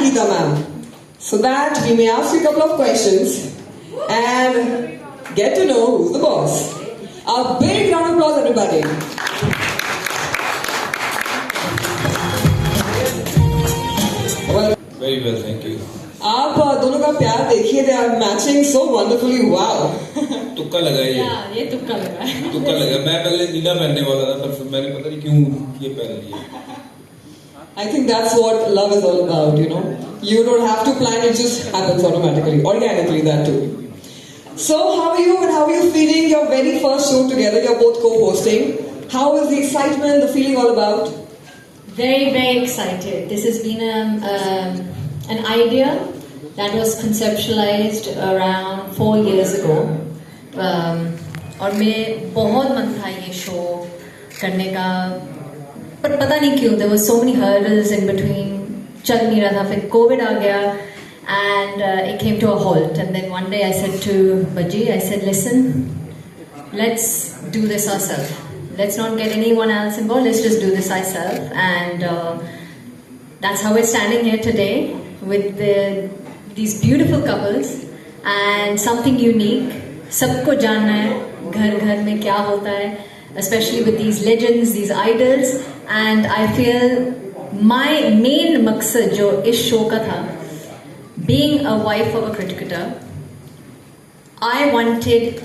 Geeta ma'am, so that we may ask you a couple of questions and get to know who's the boss. A big round of applause, everybody. Well, very well, thank you. आप दोनों का प्यार देखिए, they are matching so wonderfully. Wow. तुक्का लगा ये तुक्का लगा है। तुक्का लगा। मैं पहले नीला पहनने वाला था, पर फिर मैंने पता नहीं क्यों ये पहन लिया। I think that's what love is all about, you know. You don't have to plan, it just happens automatically, organically, that too. So, how are you and how are you feeling your very first show together? You're both co-hosting. How is the excitement, the feeling all about? Very, very excited. This has been an idea that was conceptualized around 4 years ago. और मैं बहुत मन था ये show करने का, पर पता नहीं क्यों there were so many hurdles in between. चल नहीं रहा था, फिर कोविड आ गया and it came to a halt. And then one day I said to Baji, I said, listen, let's do this ourselves. Let's not get anyone else involved. Let's just do this ourselves. And that's how we're standing here today with these beautiful couples and something unique. सबको जानना है घर घर में क्या होता है, especially with these legends, these idols. And I feel my main मकसद जो इस शो का था, being a wife of a cricketer, I wanted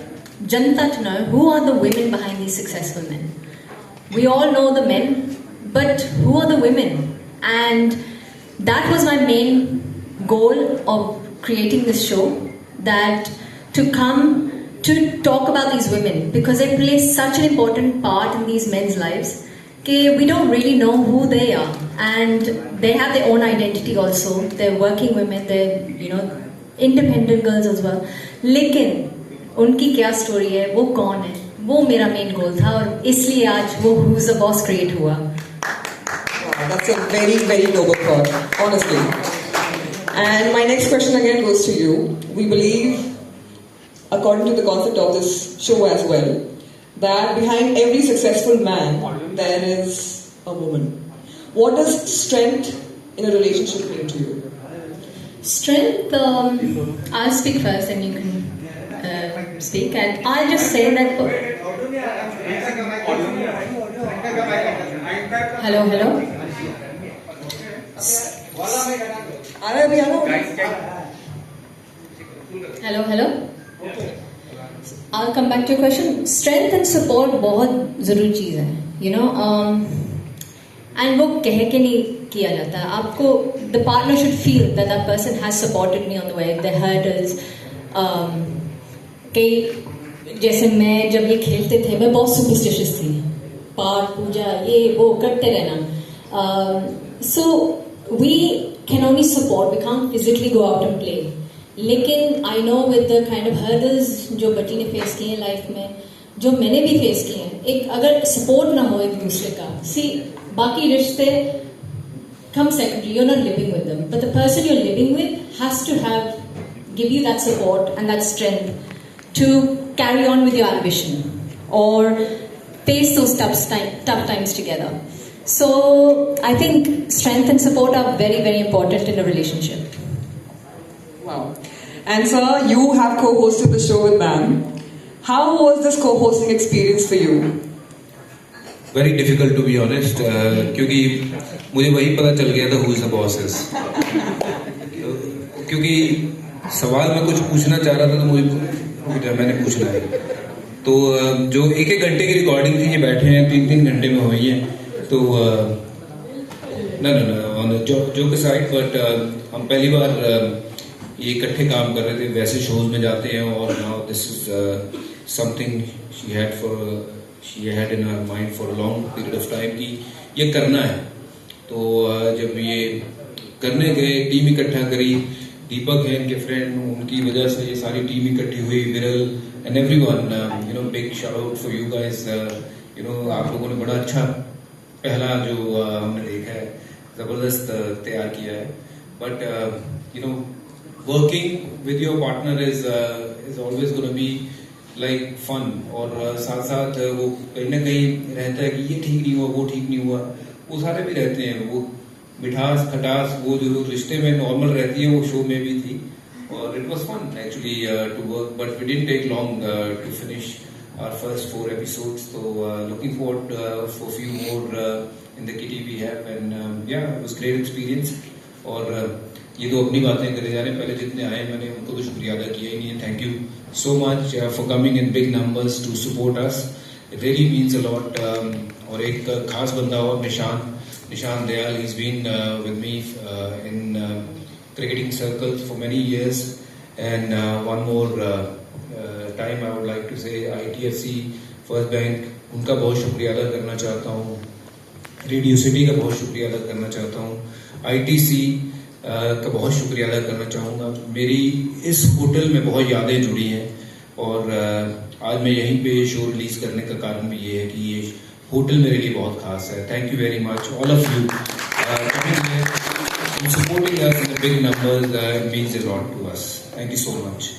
Janta to know who are the women behind these successful men. We all know the men, but who are the women? And that was my main goal of creating this show, that to come to talk about these women, because they play such an important part in these men's lives. We don't really know who they are, and they have their own identity also. They're working women, they're independent girls as well. लेकिन उनकी क्या story है, वो कौन है, वो मेरा main goal था, और इसलिए आज वो Who's the Boss क्रिएट हुआ. Wow, that's a very, very noble thought, honestly. And my next question again goes to you. We believe, according to the concept of this show as well, that behind every successful man there is a woman. What does strength in a relationship mean to you? Strength, I'll speak first and you can speak, and I'll just say that. Hello. Hello. I'll come back to your question. Strength and support बहुत ज़रूरी चीज़ है, you know, and वो कह के नहीं किया जाता. आपको the partner should feel that that person has supported me on the way. The hurdles, कई जैसे मैं जब ये खेलते थे, मैं बहुत superstitious थी, पाठ पूजा ये वो करते रहना. So we can only support. We can't physically go out and play. लेकिन I know with the kind of hurdles जो बटी ने फेस किए हैं लाइफ में, जो मैंने भी फेस किए हैं, एक अगर सपोर्ट ना हो एक दूसरे का, बाकी रिश्ते come secondary. You're not living with them, but the person you're living with has to give you that support and that strength to carry on with your ambition or face those tough times together. So I think strength and support are very, very important in a relationship. Wow. And sir, you have co-hosted the show with ma'am. How was this co-hosting experience for you? Very difficult to be honest, क्योंकि मुझे वही पता चल गया था who is the bosses. क्योंकि सवाल मैं कुछ पूछना चाह रहा था तो मैंने पूछना है. तो जो एक घंटे की रिकॉर्डिंग थी, ये बैठे हैं 3 घंटे में हुई है. तो on the joke aside, but हम पहली बार ये इकट्ठे काम कर रहे थे. वैसे शोज में जाते हैं, और now this is something she had in her mind for a long period of time कि ये करना है. तो जब ये करने गए, टीम इकट्ठा करी, दीपक है इनके फ्रेंड, उनकी वजह से ये सारी टीम इकट्ठी हुई, विरल and everyone, big shout out for you guys. आप लोगों ने बड़ा अच्छा पहला जो हमने देखा है, जबरदस्त तैयार किया है. But working with your partner is always going to be like fun. और साथ साथ वो कहीं ना कहीं रहता है कि ये ठीक नहीं हुआ, वो ठीक नहीं हुआ, वो सारे भी रहते हैं. वो मिठास खटास वो जो रिश्ते में नॉर्मल रहती है वो शो में भी थी और it was fun actually to work but we didn't take long to finish our first 4 episodes so looking forward for few more in the kitty we have and yeah it was great experience और ये तो अपनी बातें करे जा रहे हैं पहले जितने आए मैंने उनको तो शुक्रिया अदा किया ही नहीं है thank you so much for coming in big numbers to support us it really means a lot और एक खास बंदा और Nishan Dayal he's been with me in cricketing circles for many years and one more time I would like to say ITFC first bank उनका बहुत शुक्रिया अदा करना चाहता हूँ रेडियो सिटी का बहुत शुक्रिया अदा करना चाहता हूँ ITC का बहुत शुक्रिया अदा करना चाहूँगा मेरी इस होटल में बहुत यादें जुड़ी हैं और आज मैं यहीं पे शो रिलीज करने का कारण भी ये है कि ये होटल मेरे लिए बहुत खास है thank you very much all of you supporting us in big numbers means a lot to us thank you so much